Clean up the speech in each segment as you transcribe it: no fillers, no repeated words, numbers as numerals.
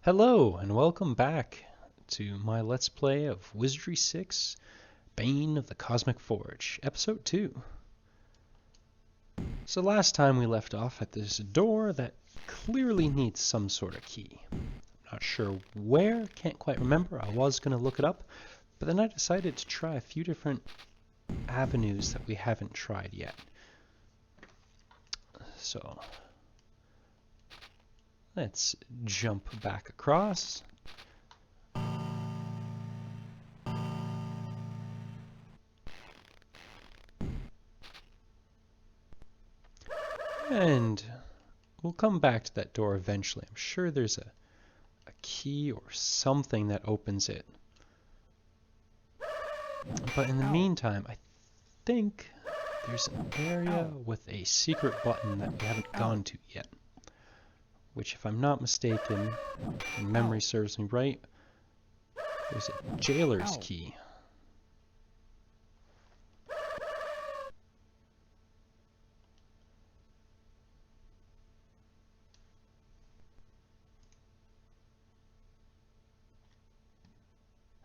Hello and welcome back to my Let's Play of Wizardry 6, Bane of the Cosmic Forge, Episode 2. So last time we left off at this door that clearly needs some sort of key. Not sure where, can't quite remember, I was going to look it up, but then I decided to try a few different avenues that we haven't tried yet. So let's jump back across. And we'll come back to that door eventually. I'm sure there's a key or something that opens it. But in the meantime, I think there's an area with a secret button that we haven't gone to yet. Which, if I'm not mistaken, and memory serves me right, there's a jailer's key.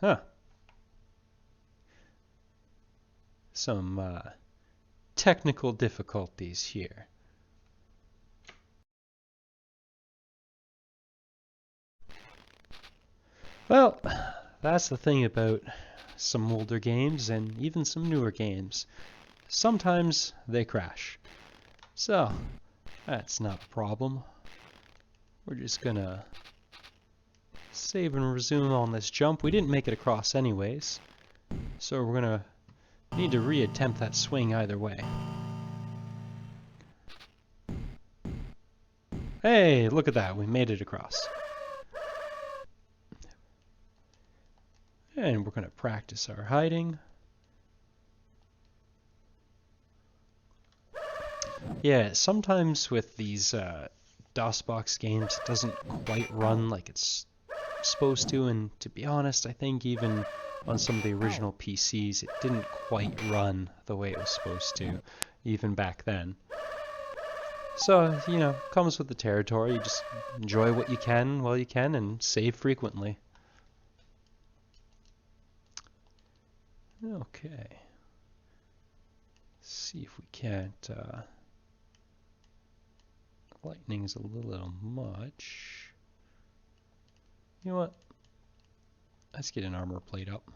Huh. Some technical difficulties here. Well, that's the thing about some older games and even some newer games. Sometimes they crash. So, that's not a problem. We're just gonna save and resume on this jump. We didn't make it across anyways, so we're gonna need to re-attempt that swing either way. Hey, look at that, we made it across. And we're gonna practice our hiding. Yeah, sometimes with these DOSBox games, it doesn't quite run like it's supposed to, and to be honest, I think even on some of the original PCs, it didn't quite run the way it was supposed to, even back then. So, you know, comes with the territory. You just enjoy what you can while you can and save frequently. Okay. See if we can't... lightning's a little much. You know what? Let's get an armor plate up.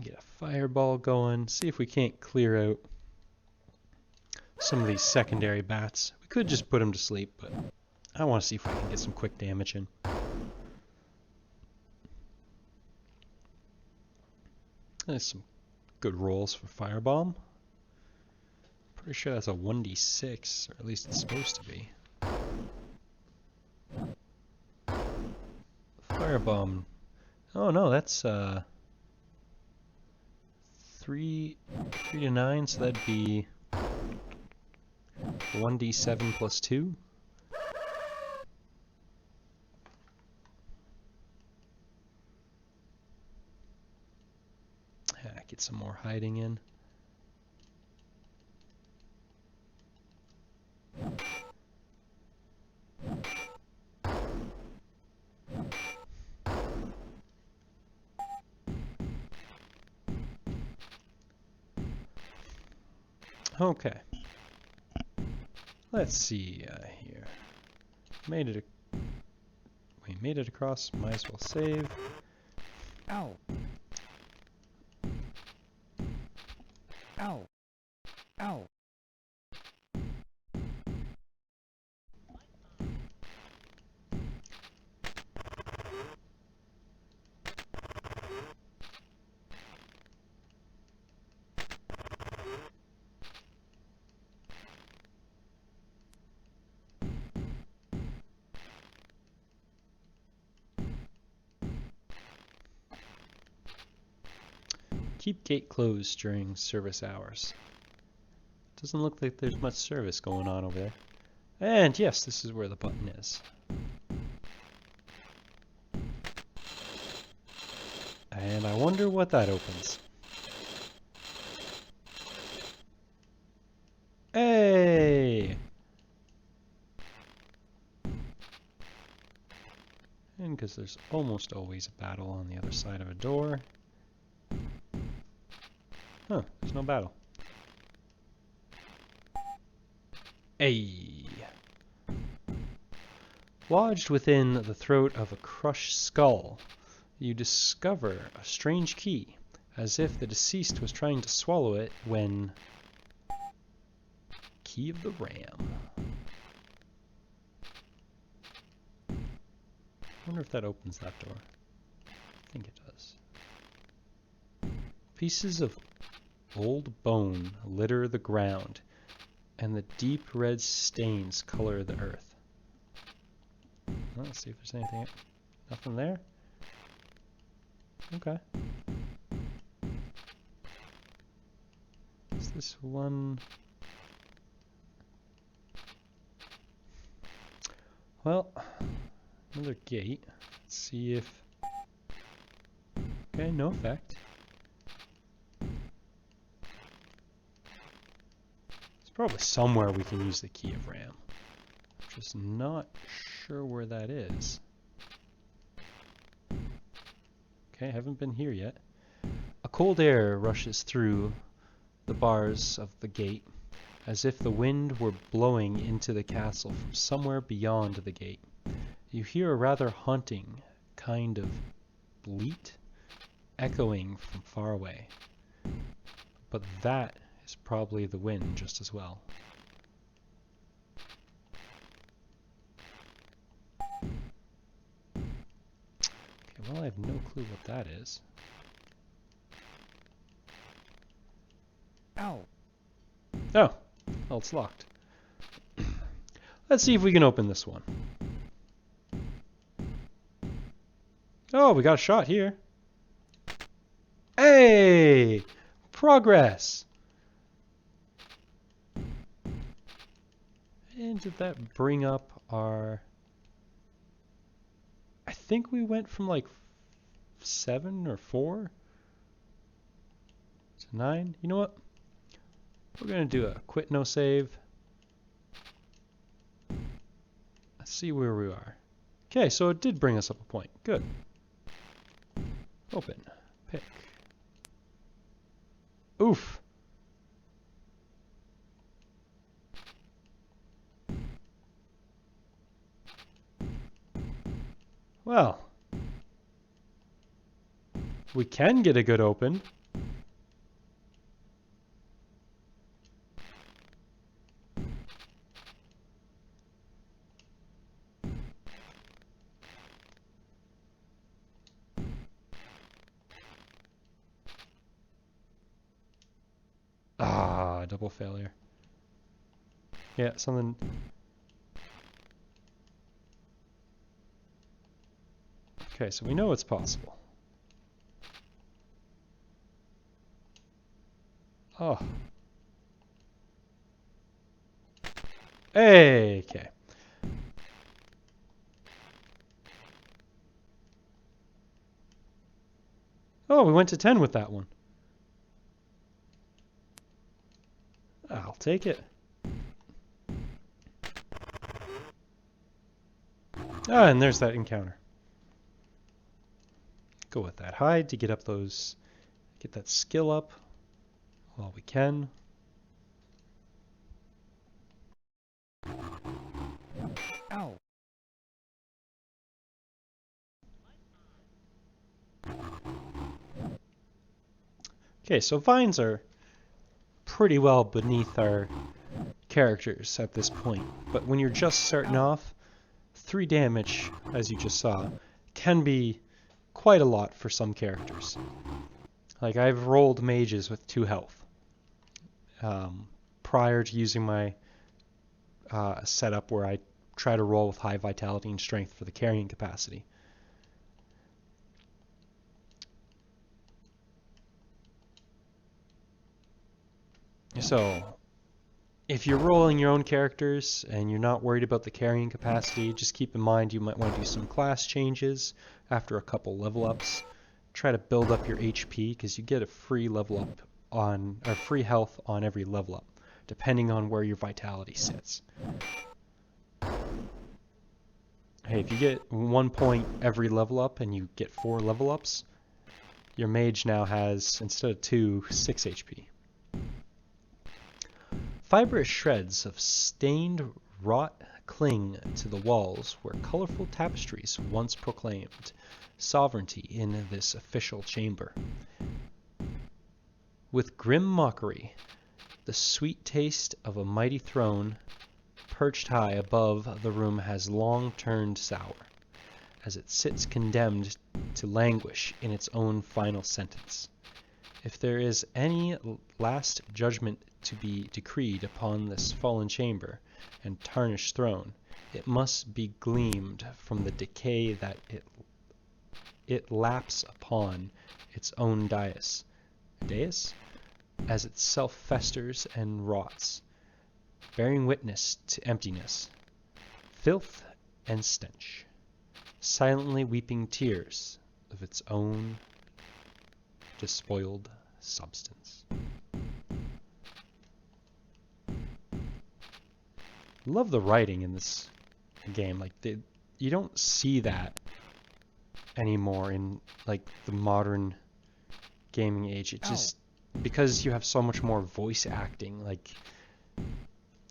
Get a fireball going. See if we can't clear out some of these secondary bats. We could just put them to sleep, but I want to see if we can get some quick damage in. There's some good rolls for firebomb. Pretty sure that's a 1d6, or at least it's supposed to be. Firebomb. Oh no, that's 3 to 9, so that'd be 1d7 plus 2. Get some more hiding in. Okay. Let's see here. We made it across. Might as well save. Ow. Ow. Ow. Keep gate closed during service hours. Doesn't look like there's much service going on over there. And yes, this is where the button is. And I wonder what that opens. Hey! And because there's almost always a battle on the other side of a door. Huh, there's no battle. Ay. Lodged within the throat of a crushed skull, you discover a strange key, as if the deceased was trying to swallow it when... Key of the Ram. I wonder if that opens that door. I think it does. Pieces of old bone litter the ground, and the deep red stains color the earth. Well, let's see if there's anything. Nothing there? Okay. Is this one? Well, another gate. Let's see if... Okay, no effect. There's probably somewhere we can use the Key of Ram. Just not sure where that is. Okay, haven't been here yet. A cold air rushes through the bars of the gate, as if the wind were blowing into the castle from somewhere beyond the gate. You hear a rather haunting kind of bleat echoing from far away. But that is probably the wind just as well. Okay, well, I have no clue what that is. Ow. Oh, well, it's locked. Let's see if we can open this one. Oh, we got a shot here. Hey! Progress! And did that bring up our... I think we went from like 7 or 4 to 9. You know what? We're going to do a quit no save. Let's see where we are. Okay, so it did bring us up a point. Good. Open. Pick. Oof. Well. We can get a good open. Ah, double failure. Yeah, something... Okay, so we know it's possible. Oh. Hey, okay. Oh, we went to 10 with that one. I'll take it. Ah, and there's that encounter. Go with that hide to get up those, get that skill up while we can. Ow. Okay, so vines are pretty well beneath our characters at this point, but when you're just starting off, 3 damage, as you just saw, can be quite a lot for some characters. Like, I've rolled mages with 2 health prior to using my setup where I try to roll with high vitality and strength for the carrying capacity. So, if you're rolling your own characters and you're not worried about the carrying capacity, just keep in mind you might want to do some class changes after a couple level ups. Try to build up your HP because you get a free level up on, or free health on every level up, depending on where your vitality sits. hey, if you get 1 point every level up and you get 4 level ups, your mage now has, instead of 2, 6 HP. Fibrous shreds of stained rot cling to the walls where colorful tapestries once proclaimed sovereignty in this official chamber. With grim mockery, the sweet taste of a mighty throne perched high above the room has long turned sour, as it sits condemned to languish in its own final sentence. If there is any last judgment to be decreed upon this fallen chamber and tarnished throne, it must be gleamed from the decay that it laps upon its own dais, as itself festers and rots, bearing witness to emptiness, filth, and stench, silently weeping tears of its own despoiled substance. Love the writing in this game. Like, you don't see that anymore in like the modern gaming age. It just, because you have so much more voice acting, like,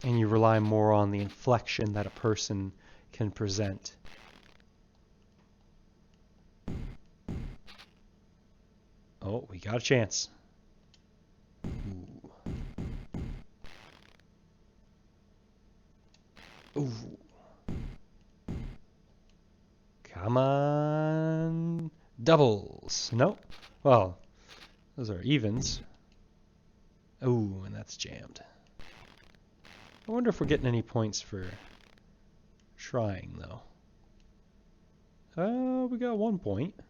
and you rely more on the inflection that a person can present. Oh, we got a chance. Ooh. Ooh. Come on. Doubles. Nope. Well, those are evens. Ooh, and that's jammed. I wonder if we're getting any points for trying, though. We got 1 point. I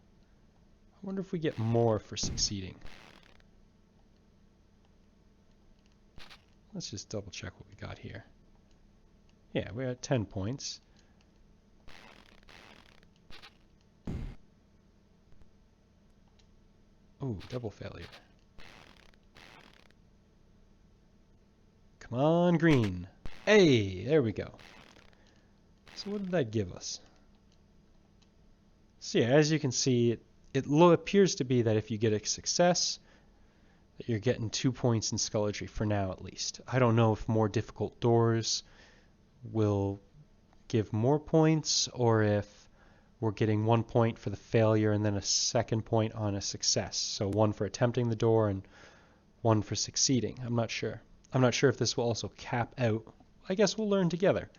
wonder if we get more for succeeding. Let's just double check what we got here. Yeah, we're at 10 points. Ooh, double failure. Come on, green. Hey, there we go. So what did that give us? So yeah, as you can see, it appears to be that if you get a success, that you're getting 2 points in Skulduggery for now at least. I don't know if more difficult doors will give more points, or if we're getting 1 point for the failure and then a 2nd point on a success. So 1 for attempting the door and 1 for succeeding. I'm not sure. I'm not sure if this will also cap out. I guess we'll learn together.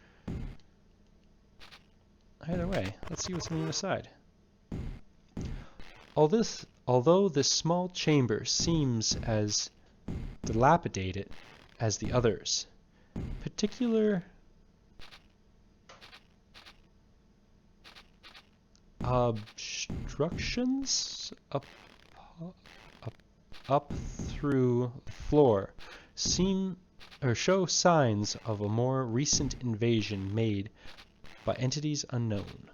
Either way, let's see what's on the other side. Although this small chamber seems as dilapidated as the others, particular obstructions up through the floor seem or show signs of a more recent invasion made by entities unknown.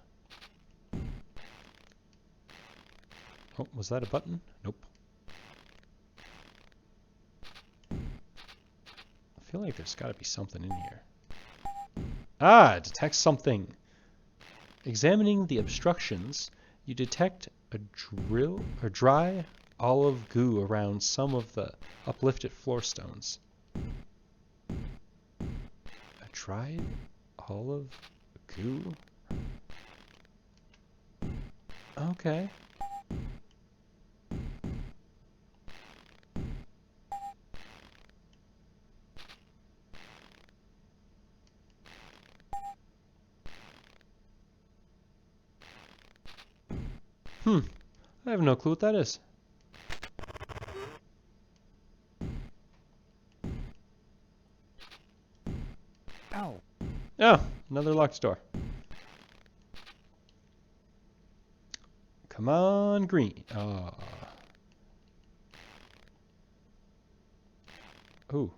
Oh, was that a button? Nope. I feel like there's got to be something in here. Ah, it detects something. Examining the obstructions, you detect a dry olive goo around some of the uplifted floor stones. A dried olive goo? Okay. I have no clue what that is. Ow. Oh, another locked door. Come on, green. Oh. Ooh.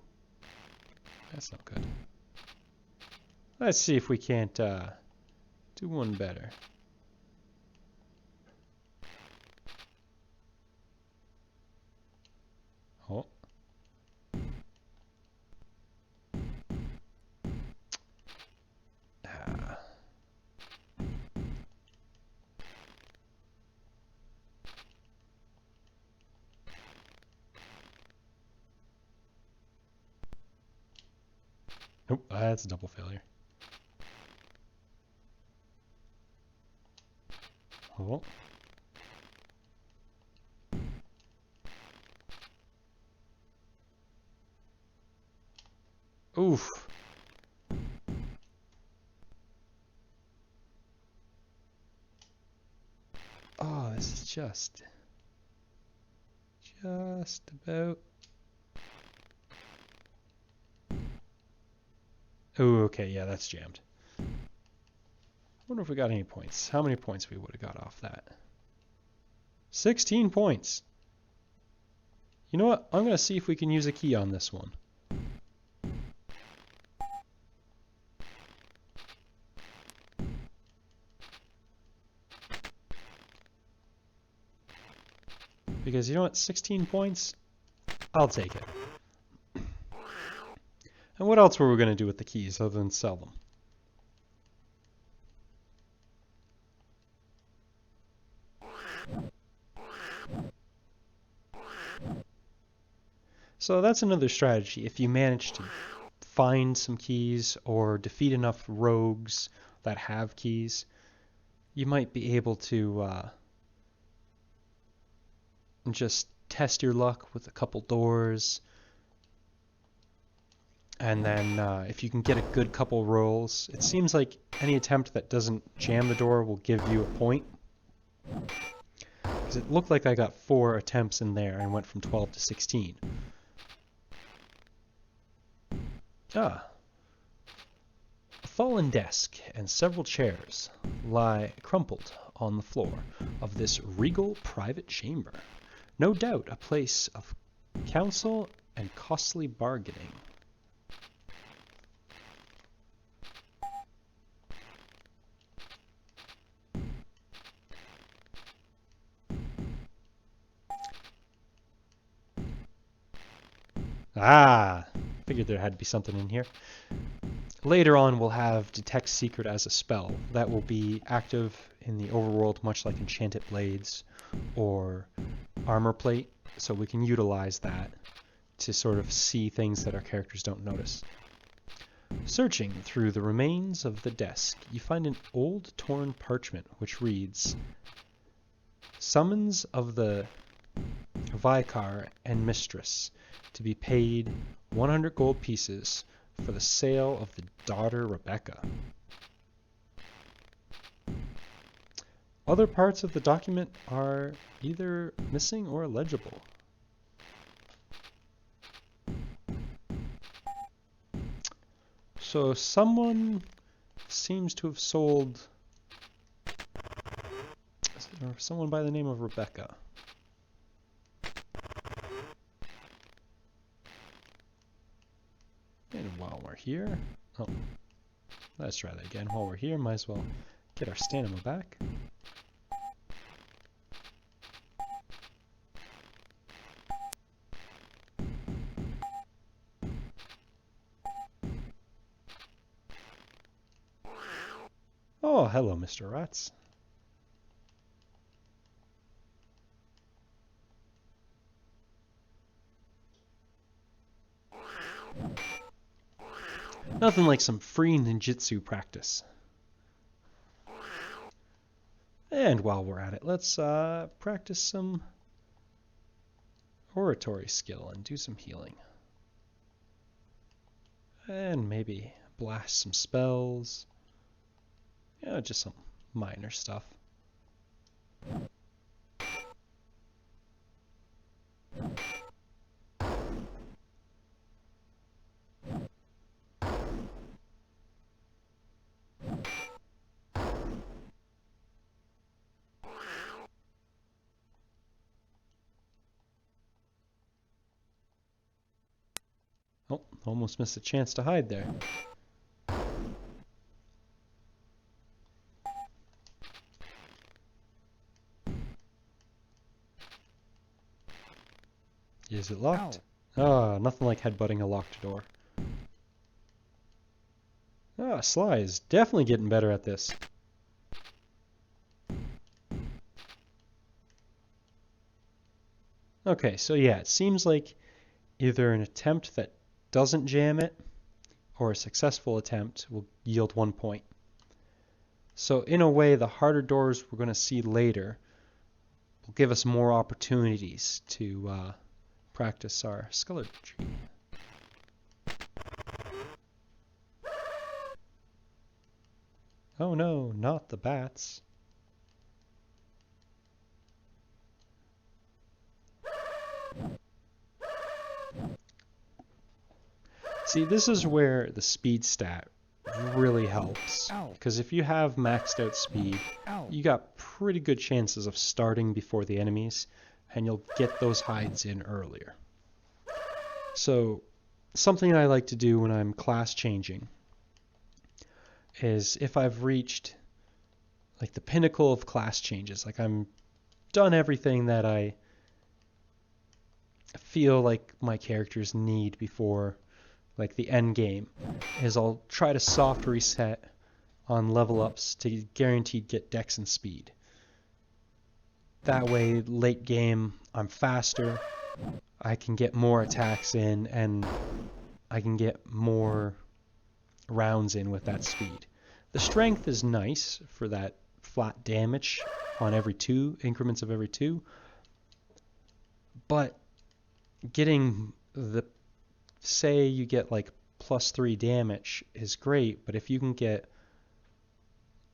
That's not good. Let's see if we can't do one better. Oh. Ah. Nope, that's a double failure. Oh. Oof. Oh, this is just about. Oh, okay, yeah, that's jammed. Wonder if we got any points. How many points we would have got off that? 16 points. You know what? I'm going to see if we can use a key on this one. Because you know what? 16 points? I'll take it. And what else were we going to do with the keys other than sell them? So that's another strategy. If you manage to find some keys or defeat enough rogues that have keys, you might be able to just test your luck with a couple doors. And then if you can get a good couple rolls, it seems like any attempt that doesn't jam the door will give you a point. Because it looked like I got 4 attempts in there and went from 12 to 16. Ah. A fallen desk and several chairs lie crumpled on the floor of this regal private chamber. No doubt a place of counsel and costly bargaining. Ah, figured there had to be something in here. Later on, we'll have Detect Secret as a spell that will be active in the overworld, much like Enchanted Blades or Armor Plate, so we can utilize that to sort of see things that our characters don't notice. Searching through the remains of the desk, you find an old torn parchment which reads, "Summons of the Vicar and Mistress to be paid 100 gold pieces for the sale of the daughter Rebecca." Other parts of the document are either missing or illegible. So someone seems to have sold, or someone by the name of Rebecca. And while we're here, oh, let's try that again. While we're here, might as well get our stamina back. Oh, hello, Mr. Rats. Nothing like some free ninjutsu practice. And while we're at it, let's practice some oratory skill and do some healing. And maybe blast some spells. Yeah, just some minor stuff. Oh, almost missed a chance to hide there. Is it locked? Ah, nothing like headbutting a locked door. Ah, Sly is definitely getting better at this. Okay, so yeah, it seems like either an attempt that doesn't jam it, or a successful attempt will yield 1 point. So in a way, the harder doors we're going to see later will give us more opportunities to practice our Skulduggery. Oh no, not the bats. See, this is where the speed stat really helps. Ow. Because if you have maxed out speed, Ow. you got pretty good chances of starting before the enemies, and you'll get those hides in earlier. So, something I like to do when I'm class changing is if I've reached like the pinnacle of class changes, like I'm done everything that I feel like my characters need before like the end game, is I'll try to soft reset on level ups to guaranteed get dex and speed. That way, late game, I'm faster, I can get more attacks in, and I can get more rounds in with that speed. The strength is nice for that flat damage on every 2 increments of every 2, but getting the, say you get like +3 damage is great, but if you can get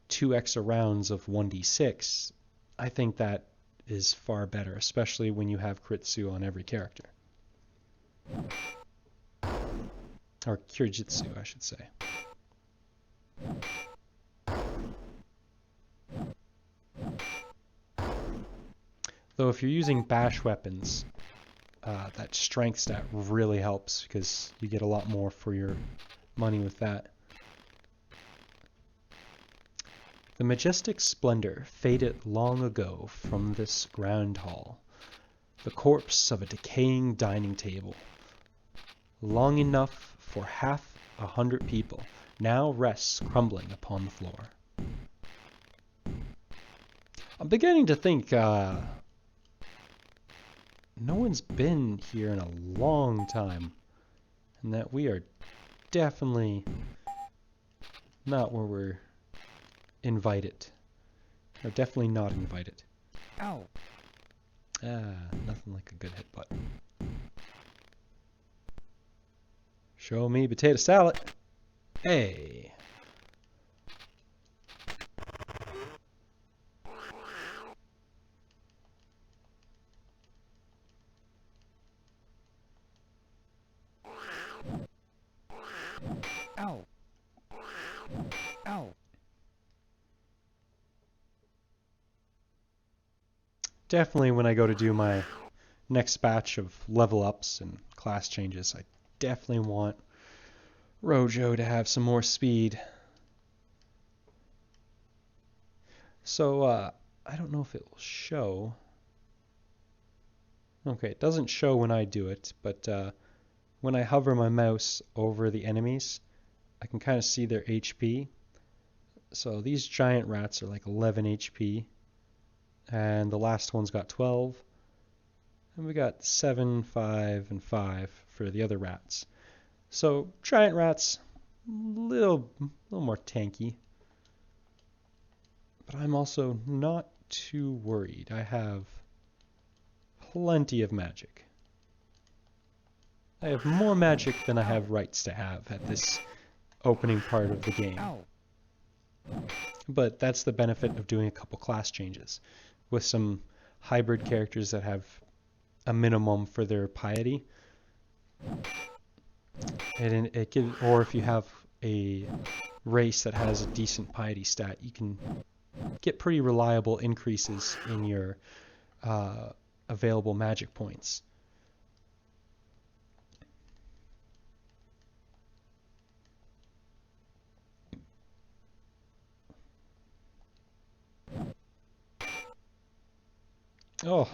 2 extra rounds of 1d6, I think that is far better, especially when you have Kritsu on every character. Or Kyujitsu, I should say. Though if you're using bash weapons, that strength stat really helps because you get a lot more for your money with that. The majestic splendor faded long ago from this grand hall, the corpse of a decaying dining table, long enough for 100 people, now rests crumbling upon the floor. I'm beginning to think no one's been here in a long time, and that we are definitely not where we're invited. Or definitely not invited. Ow. Nothing like a good hit button. Show me potato salad. Hey. Ow. Ow. Definitely when I go to do my next batch of level ups and class changes, I definitely want Rojo to have some more speed. So, I don't know if it will show. Okay, it doesn't show when I do it, but when I hover my mouse over the enemies, I can kind of see their HP. So these giant rats are like 11 HP, and the last one's got 12. And we got 7, 5, and 5 for the other rats. So giant rats, little more tanky. But I'm also not too worried. I have plenty of magic. I have more magic than I have rights to have at this opening part of the game. Ow. But that's the benefit of doing a couple class changes with some hybrid characters that have a minimum for their piety. And or if you have a race that has a decent piety stat, you can get pretty reliable increases in your available magic points. Oh,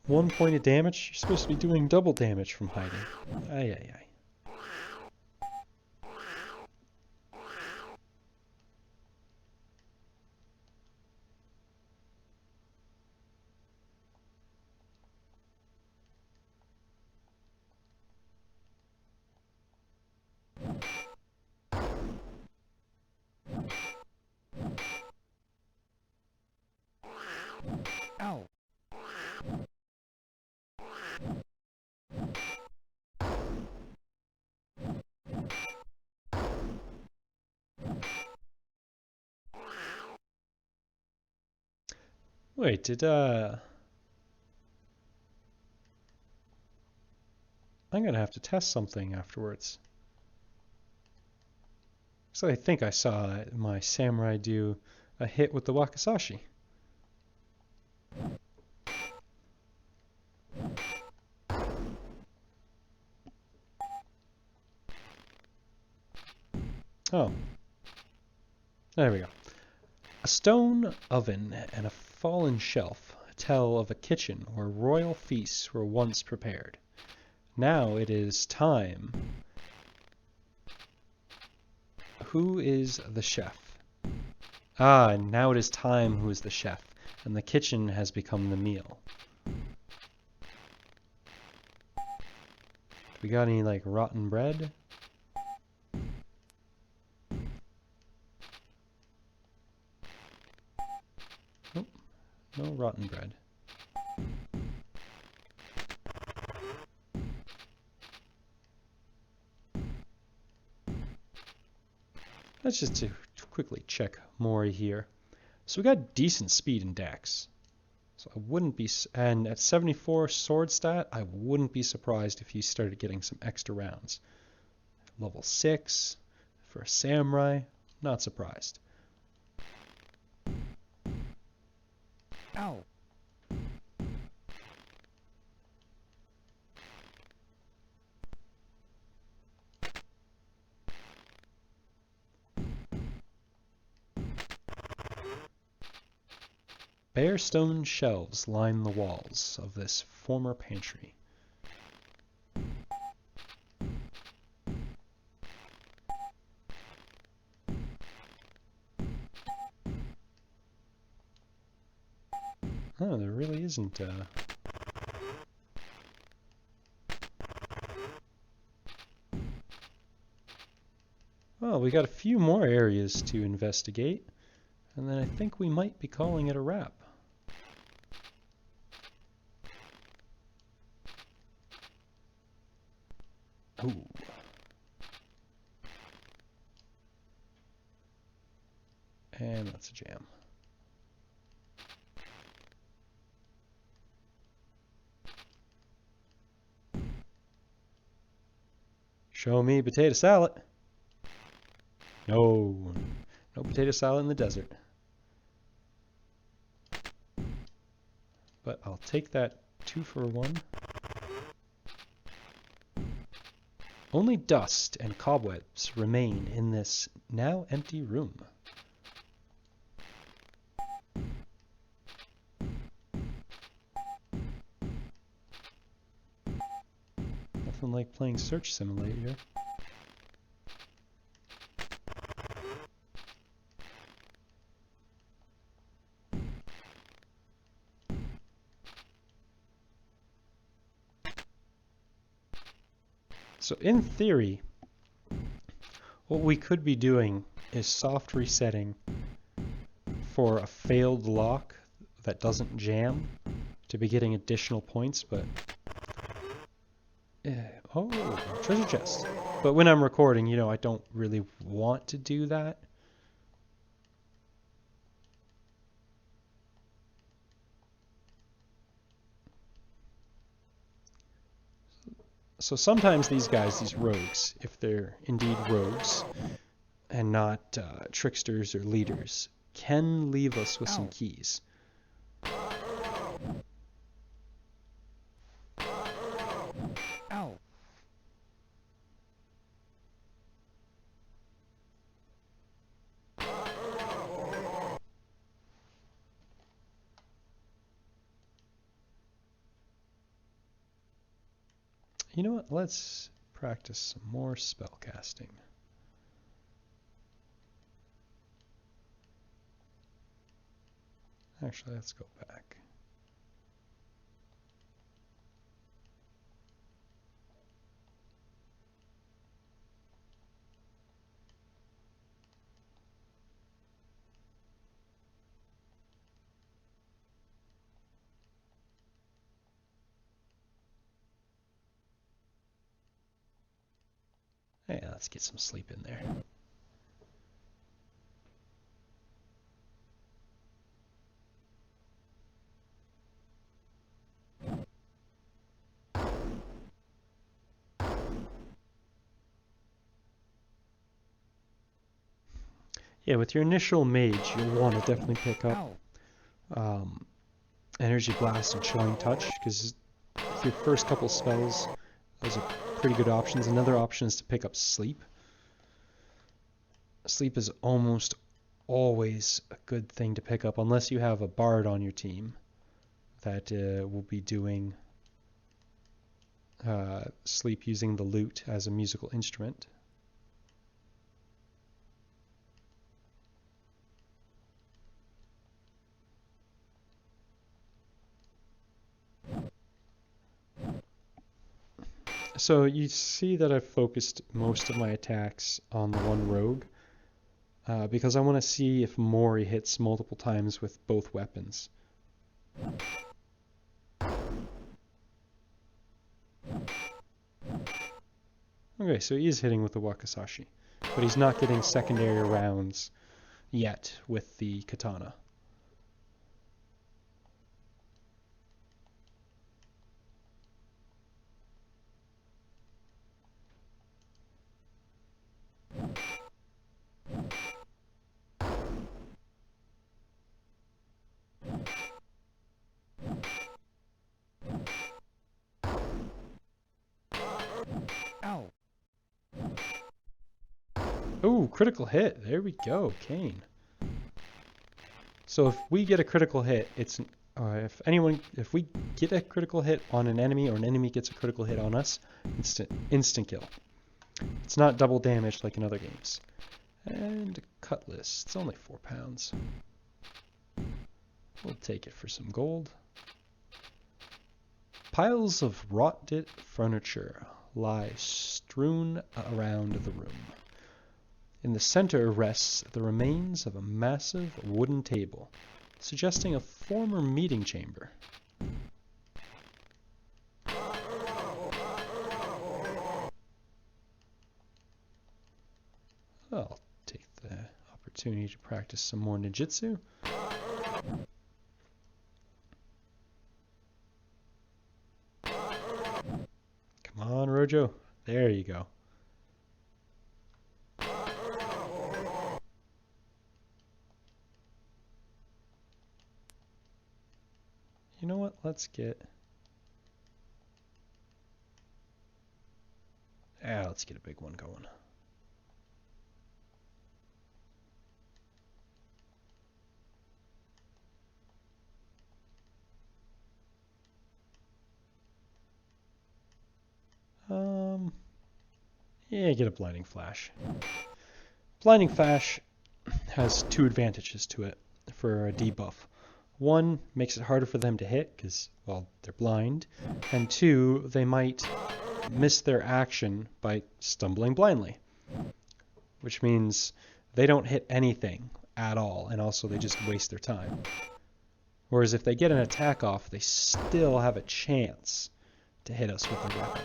1 point of damage? You're supposed to be doing double damage from hiding. Ay, ay, ay. Wait, I'm gonna have to test something afterwards. So I think I saw my samurai do a hit with the wakizashi. Oh, there we go. A stone oven and a fallen shelf tell of a kitchen where royal feasts were once prepared. Now it is time. Who is the chef? Ah, now it is time who is the chef, and the kitchen has become the meal. We got any, like, rotten bread? Nope, no rotten bread. Let's just to quickly check Mori here. So we got decent speed in Dex. So I wouldn't be, and at 74 sword stat, I wouldn't be surprised if he started getting some extra rounds. Level 6 for a samurai, not surprised. Ow. Bare stone shelves line the walls of this former pantry. Oh, there really isn't Well, we got a few more areas to investigate, and then I think we might be calling it a wrap. Ooh. And that's a jam. Show me potato salad. No. No potato salad in the desert. But I'll take that 2 for 1. Only dust and cobwebs remain in this now empty room. Nothing like playing Search Simulator. So in theory, what we could be doing is soft resetting for a failed lock that doesn't jam to be getting additional points, but oh, treasure chest. But when I'm recording, you know, I don't really want to do that. So sometimes these guys, these rogues, if they're indeed rogues and not tricksters or leaders, can leave us with some keys. Ow. You know what? Let's practice some more spell casting. Actually, let's go back. Hey, let's get some sleep in there. Yeah, with your initial mage, you'll want to definitely pick up Ow. Energy Blast and Chilling Touch, because your first couple spells, those are pretty good options. Another option is to pick up Sleep. Sleep is almost always a good thing to pick up, unless you have a bard on your team that will be doing Sleep using the lute as a musical instrument. So you see that I've focused most of my attacks on the one rogue, because I want to see if Mori hits multiple times with both weapons. Okay, so he is hitting with the Wakizashi, but he's not getting secondary rounds yet with the katana. Ow. Ooh, critical hit. There we go, Kane. So if we get a critical hit, it's if we get a critical hit on an enemy or an enemy gets a critical hit on us, instant kill. It's not double damage like in other games. And a cutlass. It's only 4 pounds. We'll take it for some gold. Piles of rotted furniture lie strewn around the room. In the center rests the remains of a massive wooden table, suggesting a former meeting chamber. I'll take the opportunity to practice some more ninjutsu. Come on, Rojo. There you go. You know what? Let's get a big one going. Yeah, get a Blinding Flash. Blinding Flash has 2 advantages to it for a debuff. 1, makes it harder for them to hit because, well, they're blind. And 2, they might miss their action by stumbling blindly, which means they don't hit anything at all, and also they just waste their time. Whereas if they get an attack off, they still have a chance to hit us with their weapon.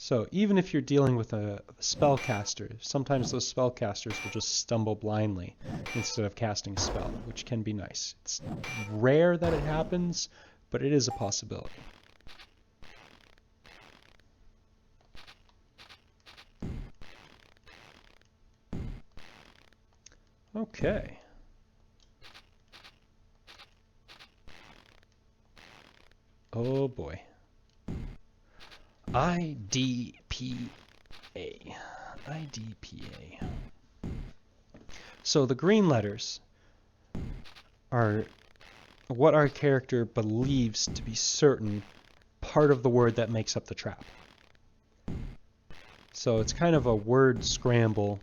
So even if you're dealing with a spellcaster, sometimes those spellcasters will just stumble blindly instead of casting a spell, which can be nice. It's rare that it happens, but it is a possibility. Okay. Oh boy. IDPA. IDPA. So the green letters are what our character believes to be certain part of the word that makes up the trap. So it's kind of a word scramble.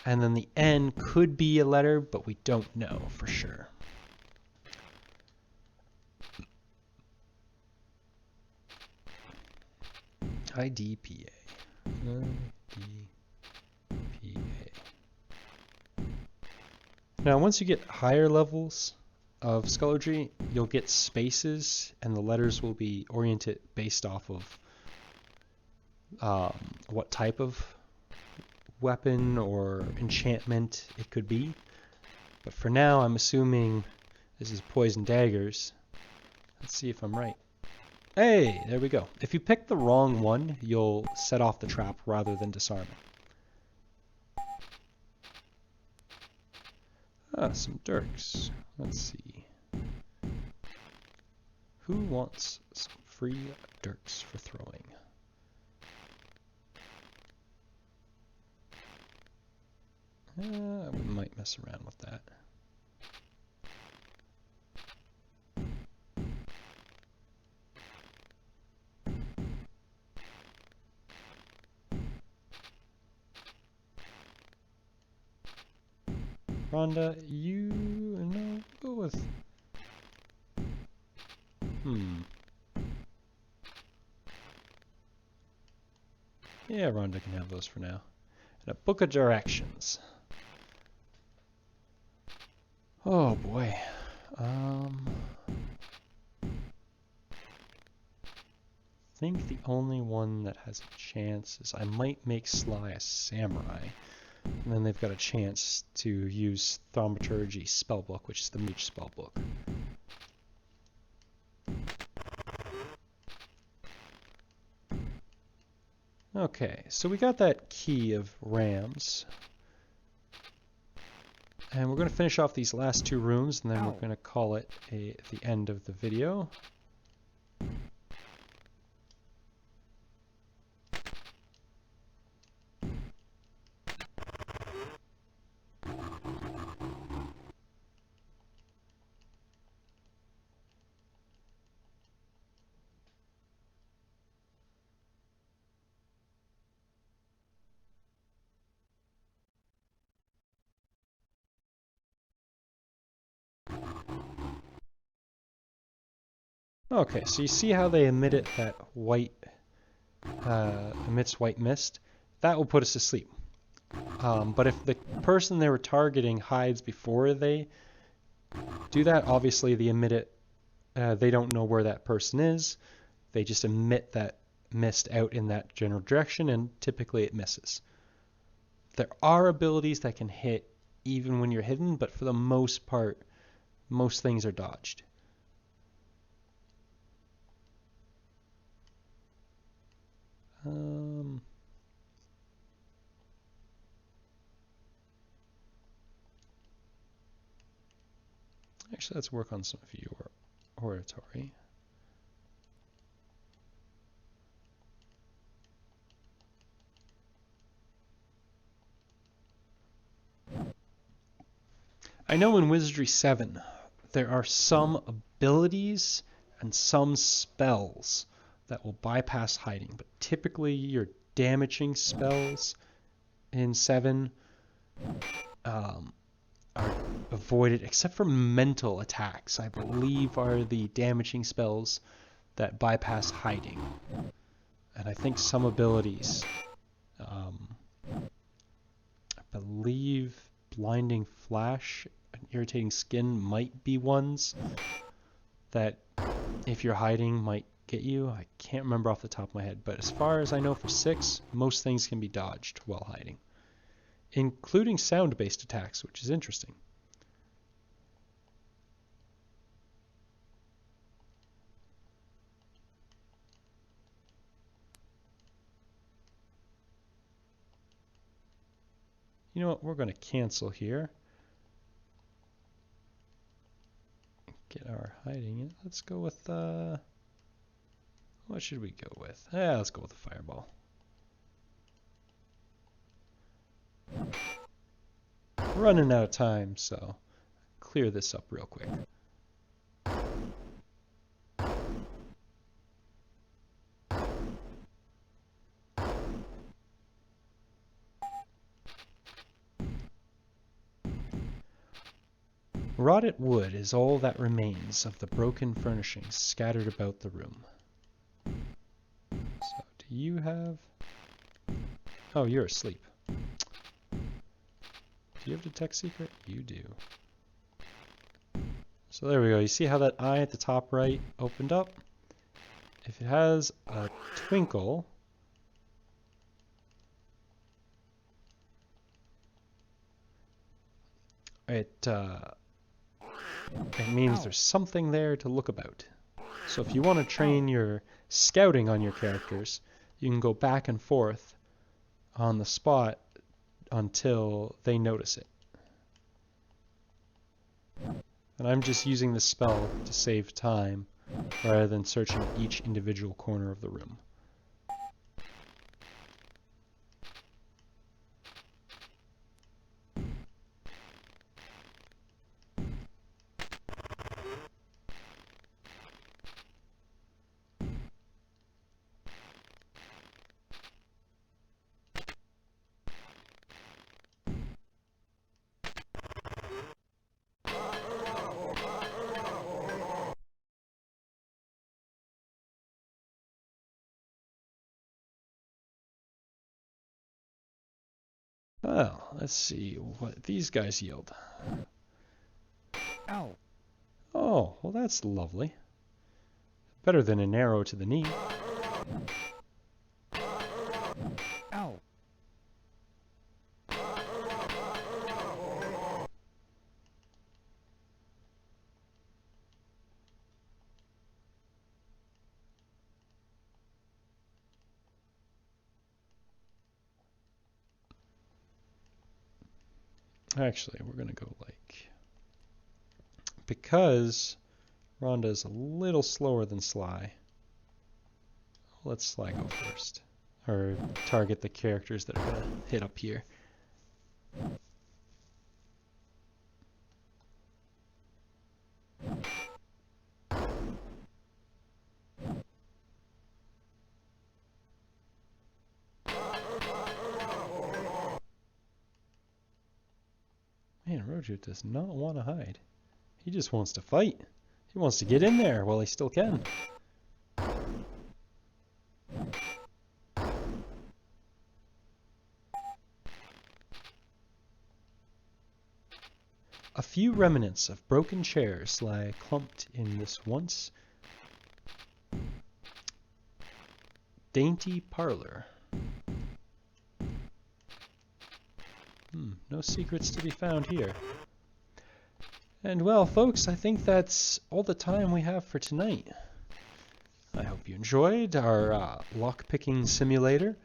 And then the N could be a letter, but we don't know for sure. IDPA. IDPA. Now, once you get higher levels of Skulduggery, you'll get spaces, and the letters will be oriented based off of what type of weapon or enchantment it could be. But for now, I'm assuming This is poison daggers. Let's see if I'm right. Hey, there we go. If you pick the wrong one, you'll set off the trap rather than disarm it. Ah, some dirks. Let's see. Who wants some free dirks for throwing? I might mess around with that. Rhonda, you know, go with. Yeah, Rhonda can have those for now. And a book of directions. Oh boy. I think the only one that has a chance is I might make Sly a samurai. And then they've got a chance to use Thaumaturgy spellbook, which is the mage spellbook. Okay, so we got that key of Rams. And we're going to finish off these last two rooms, and then we're going to call it the end of the video. Okay, so you see how they emitted that white, emits white mist? That will put us to sleep. But if the person they were targeting hides before they do that, obviously they emit it, they don't know where that person is. They just emit that mist out in that general direction, and typically it misses. There are abilities that can hit even when you're hidden, but for the most part, most things are dodged. Actually, let's work on some of your oratory. I know in Wizardry 7, there are some abilities and some spells that will bypass hiding, but typically your damaging spells in 7 are avoided, except for mental attacks, I believe, are the damaging spells that bypass hiding. And I think some abilities, I believe Blinding Flash and Irritating Skin might be ones that, if you're hiding, might get you. I can't remember off the top of my head, but as far as I know for 6, most things can be dodged while hiding, including sound-based attacks, which is interesting. You know what, we're going to cancel here. Get our hiding in. Let's go with, what should we go with? Yeah, let's go with the fireball. Running out of time, so clear this up real quick. Rotted wood is all that remains of the broken furnishings scattered about the room. So, do you have... Oh, you're asleep. Do you have Detect Secret? You do. So there we go. You see how that eye at the top right opened up? If it has a twinkle, it it means there's something there to look about. So if you want to train your scouting on your characters, you can go back and forth on the spot until they notice it. And I'm just using this spell to save time rather than searching each individual corner of the room. Well, let's see what these guys yield. Ow. Oh, well that's lovely. Better than an arrow to the knee. Ow. Actually, we're going to go like... Because Rhonda is a little slower than Sly, let's Sly go first. Or target the characters that are going to hit up here. Man, Roger does not want to hide. He just wants to fight. He wants to get in there while he still can. A few remnants of broken chairs lie clumped in this once dainty parlor. No secrets to be found here. And well, folks, I think that's all the time we have for tonight. I hope you enjoyed our lock-picking simulator,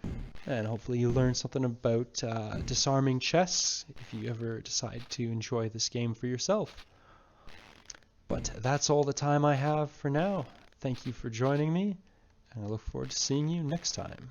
and hopefully you learned something about disarming chests if you ever decide to enjoy this game for yourself. But that's all the time I have for now. Thank you for joining me, and I look forward to seeing you next time.